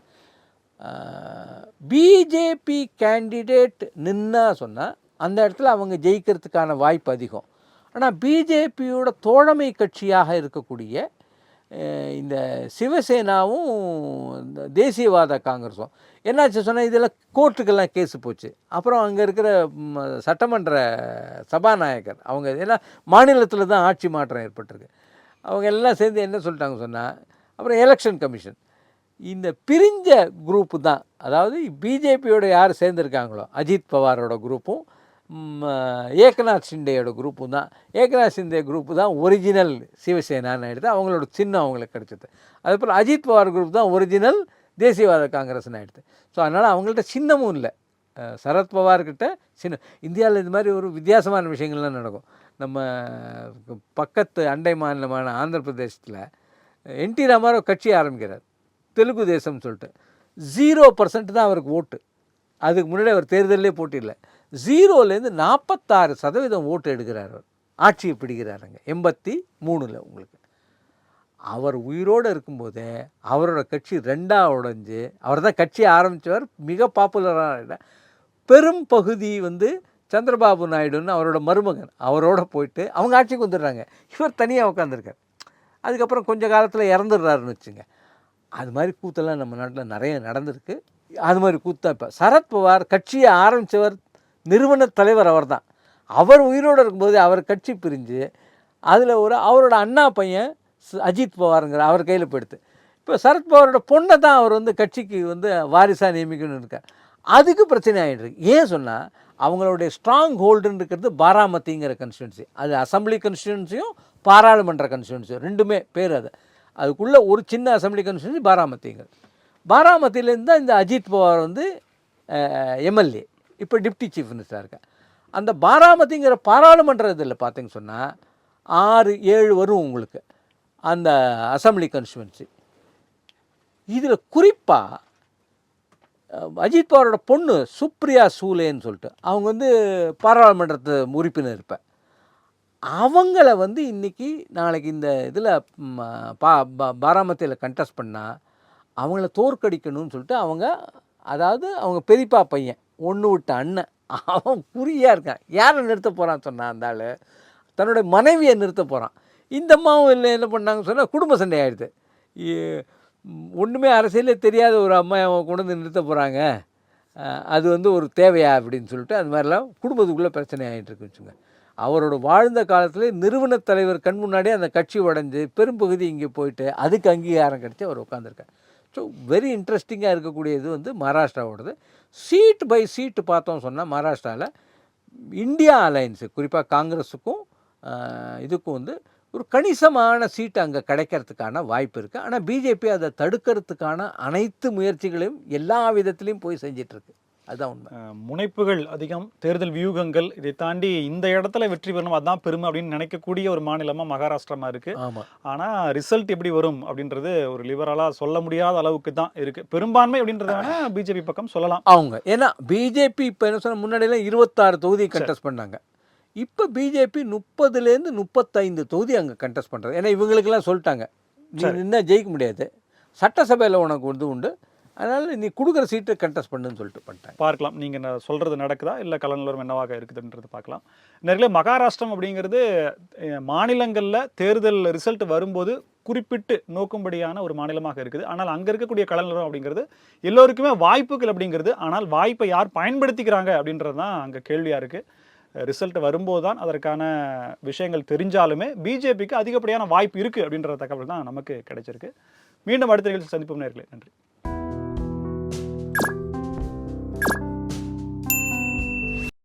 பிஜேபி கேண்டிடேட் நின்னா சொன்னால் அந்த இடத்துல அவங்க ஜெயிக்கிறதுக்கான வாய்ப்பு அதிகம். ஆனால் பிஜேபியோட தோழமை கட்சியாக இருக்கக்கூடிய இந்த சிவசேனாவும் இந்த தேசியவாத காங்கிரஸும் என்னாச்சு சொன்னால், இதெல்லாம் கோர்ட்டுக்கெல்லாம் கேஸு போச்சு. அப்புறம் அங்கே இருக்கிற சட்டமன்ற சபாநாயகர் அவங்க ஏன்னா மாநிலத்தில் தான் ஆட்சி மாற்றம் ஏற்பட்டிருக்கு, அவங்க எல்லாம் சேர்ந்து என்ன சொல்லிட்டாங்க சொன்னால், அப்புறம் எலெக்ஷன் கமிஷன் இந்த பிரிஞ்ச குரூப்பு தான், அதாவது பிஜேபியோட யார் சேர்ந்துருக்காங்களோ அஜித் பவாரோட குரூப்பும் ஏக்நாத் ஷிண்டேயோட குரூப்பு தான், ஏக்நாத் ஷிண்டே குரூப்பு தான் ஒரிஜினல் சிவசேனான்னு எடுத்து அவங்களோட சின்னம் அவங்களுக்கு கிடச்சிது. அதுபோல் அஜித் பவார் குரூப் தான் ஒரிஜினல் தேசியவாத காங்கிரஸ்னு ஆகிடுது. ஸோ அதனால் அவங்கள்ட்ட சின்னமும் இல்லை. சரத்பவார்கிட்ட சின்னம். இந்தியாவில் இது மாதிரி ஒரு வித்தியாசமான விஷயங்கள்லாம் நடக்கும். நம்ம பக்கத்து அண்டை மாநிலமான ஆந்திர பிரதேசத்தில் என்டி ராமாராவ் கட்சி ஆரம்பிக்கிறார், தெலுங்கு தேசம்னு சொல்லிட்டு. 0% தான் அவருக்கு ஓட்டு. அதுக்கு முன்னாடி அவர் தேர்தலே போட்டியில்லை. 0லேருந்து 46% ஓட்டு எடுக்கிறார். அவர் ஆட்சியை பிடிக்கிறாருங்க 83ல். உங்களுக்கு அவர் உயிரோடு இருக்கும்போதே அவரோட கட்சி 2ஆக உடைஞ்சு, அவர் தான் கட்சி ஆரம்பித்தவர், மிக பாப்புலரான பெரும் பகுதி வந்து சந்திரபாபு நாயுடுன்னு அவரோட மருமகன் அவரோட போயிட்டு அவங்க ஆட்சிக்கு வந்துடுறாங்க. இவர் தனியாக உட்காந்துருக்கார். அதுக்கப்புறம் கொஞ்சம் காலத்தில் இறந்துடுறாருன்னு வச்சுங்க. அது மாதிரி கூத்தெல்லாம் நம்ம நாட்டில் நிறைய நடந்திருக்கு. அது மாதிரி கூத்தா இப்போ சரத்பவார் கட்சியை ஆரம்பித்தவர், நிறுவன தலைவர் அவர் தான். அவர் உயிரோடு இருக்கும்போது அவர் கட்சி பிரிஞ்சு அதில் அவரோட அண்ணா பையன் அஜித் பவாருங்கிற அவர் கையில் போயிடுது. இப்போ சரத்பவாரோட பொண்ணை தான் அவர் வந்து கட்சிக்கு வந்து வாரிசாக நியமிக்கணும்னு இருக்கார். அதுக்கு பிரச்சனை ஆகிட்டுருக்கு. ஏன் சொன்னால், அவங்களுடைய ஸ்ட்ராங் ஹோல்டுன்னு இருக்கிறது பாராமதிங்கிற கன்ஸ்டியூன்சி. அது அசம்பிளி கன்ஸ்டியூன்சியும் பாராளுமன்ற கன்ஸ்டியூன்சியும் ரெண்டுமே பேர். அதுக்குள்ளே ஒரு சின்ன அசம்பிளி கன்ஸ்டியூன்சி பாராமதிங்கிறது. பாராமதியிலேருந்து தான் இந்த அஜித் பவார் வந்து எம்எல்ஏ, இப்போ டிப்டி சீஃப் மினிஸ்டராக இருக்கேன். அந்த பாராமதிங்கிற பாராளுமன்ற இதில் பார்த்திங்க சொன்னால் 6-7 வரும் உங்களுக்கு அந்த அசம்பிளி கன்ஸ்டியூன்சி. இதில் குறிப்பாக அஜித் பவாரோட பொண்ணு சுப்ரியா சூலேன்னு சொல்லிட்டு அவங்க வந்து பாராளுமன்றத்து உறுப்பினர் இருப்பேன். அவங்கள வந்து இன்றைக்கி நாளைக்கு இந்த இதில் பாராமதியில் கண்டெஸ்ட் பண்ணால் அவங்கள தோற்கடிக்கணும்னு சொல்லிட்டு அவங்க, அதாவது அவங்க பெரியப்பா பையன் ஒன்று விட்ட அண்ணன், அவன் குறியாக இருக்கான். யாரை நிறுத்த போகிறான்னு சொன்னான், அந்த ஆள் தன்னுடைய மனைவியை நிறுத்த போகிறான். இந்த அம்மாவும் இல்லை என்ன பண்ணாங்கன்னு சொன்னால் குடும்ப சண்டை ஆகிடுது. ஒன்றுமே அரசியலே தெரியாத ஒரு அம்மா அவன் கொண்டு வந்து நிறுத்த போகிறாங்க, அது வந்து ஒரு தேவையா அப்படின்னு சொல்லிட்டு அது மாதிரிலாம் குடும்பத்துக்குள்ளே பிரச்சனை ஆகிட்டு இருக்குன்னு வச்சுங்க. அவரோட வாழ்ந்த காலத்தில் நிறுவன தலைவர் கண் முன்னாடியே அந்த கட்சி உடஞ்சி பெரும்பகுதி இங்கே போயிட்டு அதுக்கு அங்கீகாரம் கிடச்சி அவர் உட்காந்துருக்கார். ஸோ வெரி இன்ட்ரெஸ்டிங்காக இருக்கக்கூடியது வந்து மகாராஷ்டிராவோடது. சீட் பை சீட்டு பார்த்தோம் சொன்னால் மகாராஷ்டிராவில் இந்தியா அலையன்ஸு குறிப்பாக காங்கிரஸுக்கும் இதுக்கும் வந்து ஒரு கணிசமான சீட்டு அங்கே கிடைக்கிறதுக்கான வாய்ப்பு இருக்குது. ஆனால் பிஜேபி அதை தடுக்கிறதுக்கான அனைத்து முயற்சிகளையும் எல்லா விதத்துலேயும் போய் செஞ்சிட்ருக்கு. அதுதான் உண்மை. முனைப்புகள் அதிகம், தேர்தல் வியூகங்கள், இதை தாண்டி இந்த இடத்துல வெற்றி பெறணும் அதுதான் பெருமை அப்படின்னு நினைக்கக்கூடிய ஒரு மாநிலமாக மகாராஷ்டிரமா இருக்குது. ஆமாம். ஆனால் ரிசல்ட் எப்படி வரும் அப்படின்றது ஒரு லிபரலாக சொல்ல முடியாத அளவுக்கு தான் இருக்குது. பெரும்பான்மை அப்படின்றத வேணால் பிஜேபி பக்கம் சொல்லலாம் அவங்க. ஏன்னா பிஜேபி இப்போ என்ன சொன்னால், முன்னாடியெல்லாம் 26 தொகுதி கண்டெஸ்ட் பண்ணாங்க. இப்போ பிஜேபி 30லேருந்து 35 தொகுதி அங்கே கண்டெஸ்ட் பண்ணுறது. ஏன்னா இவங்களுக்கெல்லாம் சொல்லிட்டாங்க, நீ இன்னும் ஜெயிக்க முடியாது, சட்டசபையில் உனக்கு வந்து உண்டு, அதனால் நீ கொடுக்குற சீட்டை கண்டெஸ்ட் பண்ணுன்னு சொல்லிட்டு பண்ணிட்டாங்க. பார்க்கலாம் நீங்கள் சொல்கிறது நடக்குதா இல்லை கள நிலவரம் என்னவாக இருக்குதுன்றது பார்க்கலாம். நிறைய மகாராஷ்டிரம் அப்படிங்கிறது மாநிலங்களில் தேர்தல் ரிசல்ட் வரும்போது குறிப்பிட்டு நோக்கும்படியான ஒரு மாநிலமாக இருக்குது. ஆனால் அங்கே இருக்கக்கூடிய கள நிலவரம் அப்படிங்கிறது எல்லோருக்குமே வாய்ப்புகள் அப்படிங்கிறது, ஆனால் வாய்ப்பை யார் பயன்படுத்திக்கிறாங்க அப்படின்றது தான் அங்கே கேள்வியாக இருக்குது. ரிசல்ட் வரும்போது தான் அதற்கான விஷயங்கள் தெரிஞ்சாலுமே பிஜேபிக்கு அதிகப்படியான வாய்ப்பு இருக்குது அப்படின்ற தகவல் தான் நமக்கு கிடைச்சிருக்கு. மீண்டும் அடுத்த நிகழ்ச்சி சந்திப்போம் நேயர்களே. நன்றி.